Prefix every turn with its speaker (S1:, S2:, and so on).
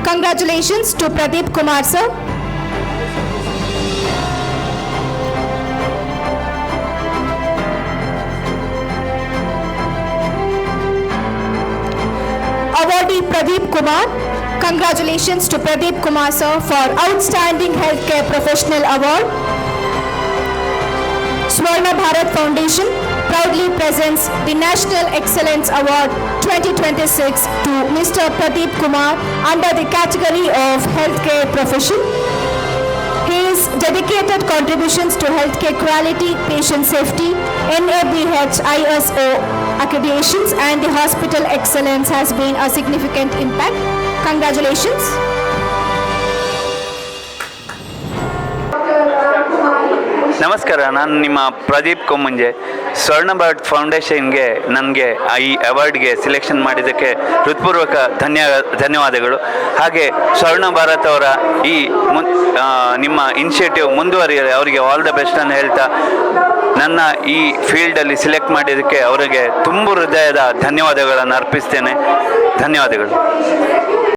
S1: Congratulations to Pradeep Kumar sir. Awardee Pradeep Kumar. Congratulations to Pradeep Kumar sir for Outstanding Healthcare Professional Award. Swarna Bharat Foundation proudly presents the National Excellence Award 2026 to Mr. Pradeep Kumar under the category of Healthcare Profession. His dedicated contributions to healthcare quality, patient safety, NABH ISO accreditations and the hospital excellence has been a significant impact. Congratulations.
S2: ನಮಸ್ಕಾರ, ನಾನು ನಿಮ್ಮ ಪ್ರದೀಪ್ ಕೊಮ್ಮುಂಜೆ. ಸ್ವರ್ಣ ಭಾರತ್ ಫೌಂಡೇಶನ್ಗೆ ನನಗೆ ಈ ಅವಾರ್ಡ್ಗೆ selection ಮಾಡಿದ್ದಕ್ಕೆ ಹೃತ್ಪೂರ್ವಕ ಧನ್ಯವಾದಗಳು. ಹಾಗೆ ಸ್ವರ್ಣ ಭಾರತ್ ಅವರ ಈ ನಿಮ್ಮ ಇನಿಷಿಯೇಟಿವ್ ಮುಂದುವರಿಯಲಿ, ಅವರಿಗೆ ಆಲ್ ದ ಬೆಸ್ಟ್ ಅಂತ ಹೇಳ್ತಾ ನನ್ನ ಈ ಫೀಲ್ಡಲ್ಲಿ ಸೆಲೆಕ್ಟ್ ಮಾಡಿದ್ದಕ್ಕೆ ಅವರಿಗೆ ತುಂಬ ಹೃದಯದ ಧನ್ಯವಾದಗಳನ್ನು ಅರ್ಪಿಸ್ತೇನೆ. ಧನ್ಯವಾದಗಳು.